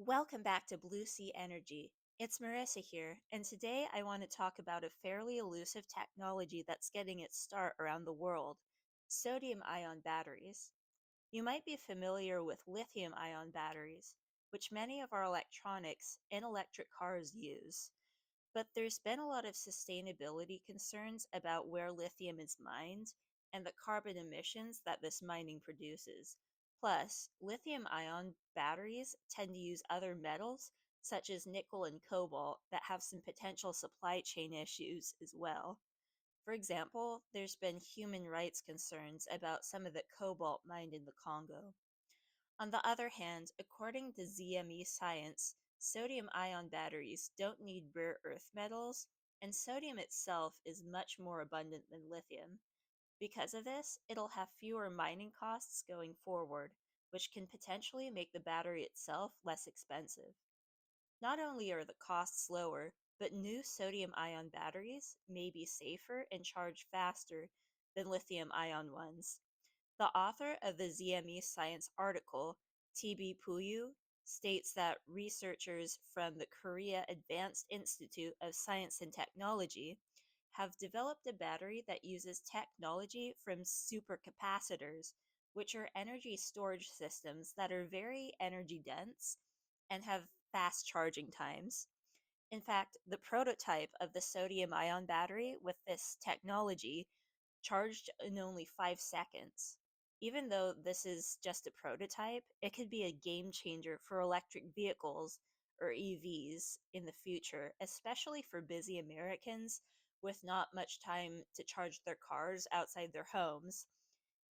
Welcome back to Blue Sea Energy. It's Marissa here, and today I want to talk about a fairly elusive technology that's getting its start around the world: sodium ion batteries. You might be familiar with lithium ion batteries, which many of our electronics and electric cars use. But there's been a lot of sustainability concerns about where lithium is mined and the carbon emissions that this mining produces. Plus, lithium ion batteries tend to use other metals, such as nickel and cobalt, that have some potential supply chain issues as well. For example, there's been human rights concerns about some of the cobalt mined in the Congo. On the other hand, according to ZME Science, sodium-ion batteries don't need rare earth metals, and sodium itself is much more abundant than lithium. Because of this, it'll have fewer mining costs going forward, which can potentially make the battery itself less expensive. Not only are the costs lower, but new sodium-ion batteries may be safer and charge faster than lithium-ion ones. The author of the ZME Science article, TB Puyu, states that researchers from the Korea Advanced Institute of Science and Technology have developed a battery that uses technology from supercapacitors, which are energy storage systems that are very energy dense and have fast charging times. In fact, the prototype of the sodium ion battery with this technology charged in only 5 seconds. Even though this is just a prototype, it could be a game changer for electric vehicles or EVs in the future, especially for busy Americans with not much time to charge their cars outside their homes,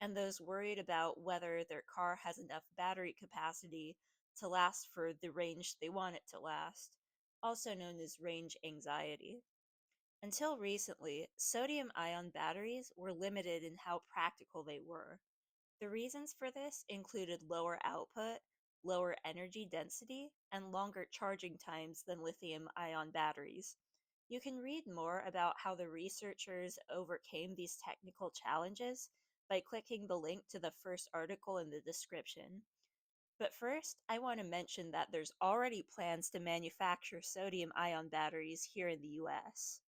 and those worried about whether their car has enough battery capacity to last for the range they want it to last, also known as range anxiety. Until recently, sodium ion batteries were limited in how practical they were. The reasons for this included lower output, lower energy density, and longer charging times than lithium ion batteries. You can read more about how the researchers overcame these technical challenges by clicking the link to the first article in the description. But first, I want to mention that there's already plans to manufacture sodium ion batteries here in the US.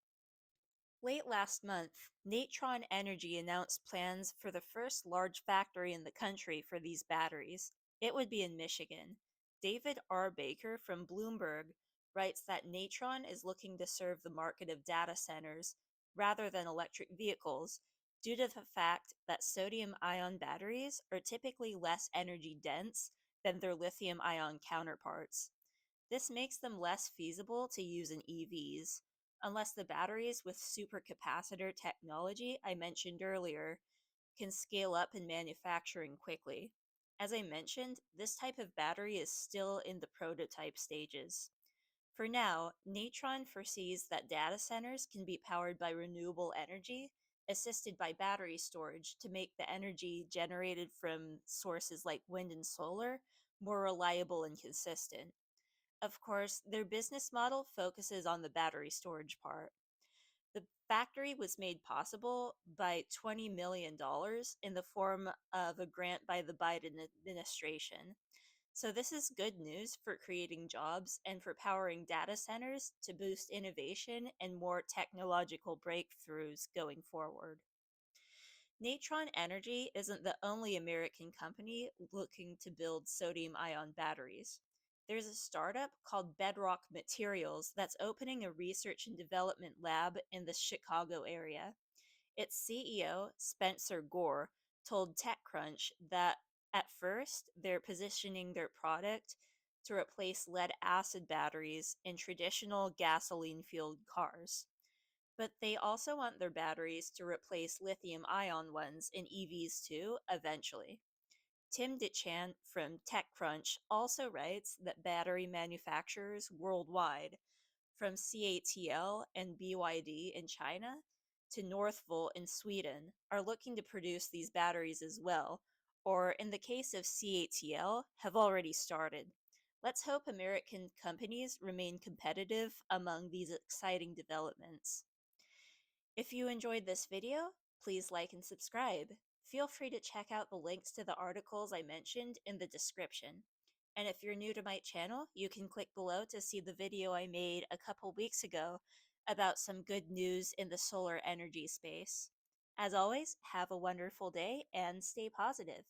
Late last month, Natron Energy announced plans for the first large factory in the country for these batteries. It would be in Michigan. David R. Baker from Bloomberg writes that Natron is looking to serve the market of data centers rather than electric vehicles due to the fact that sodium ion batteries are typically less energy dense than their lithium ion counterparts. This makes them less feasible to use in EVs, unless the batteries with supercapacitor technology I mentioned earlier can scale up in manufacturing quickly. As I mentioned, this type of battery is still in the prototype stages. For now, Natron foresees that data centers can be powered by renewable energy, assisted by battery storage to make the energy generated from sources like wind and solar more reliable and consistent. Of course, their business model focuses on the battery storage part. The factory was made possible by $20 million in the form of a grant by the Biden administration. So, this is good news for creating jobs and for powering data centers to boost innovation and more technological breakthroughs going forward. Natron Energy isn't the only American company looking to build sodium ion batteries. There's a startup called Bedrock Materials that's opening a research and development lab in the Chicago area. Its CEO, Spencer Gore, told TechCrunch that at first they're positioning their product to replace lead acid batteries in traditional gasoline fueled cars. But they also want their batteries to replace lithium ion ones in EVs too, eventually. Tim DeChant from TechCrunch also writes that battery manufacturers worldwide, from CATL and BYD in China to Northvolt in Sweden, are looking to produce these batteries as well, or in the case of CATL, have already started. Let's hope American companies remain competitive among these exciting developments. If you enjoyed this video, please like and subscribe. Feel free to check out the links to the articles I mentioned in the description. And if you're new to my channel, you can click below to see the video I made a couple weeks ago about some good news in the solar energy space. As always, have a wonderful day and stay positive.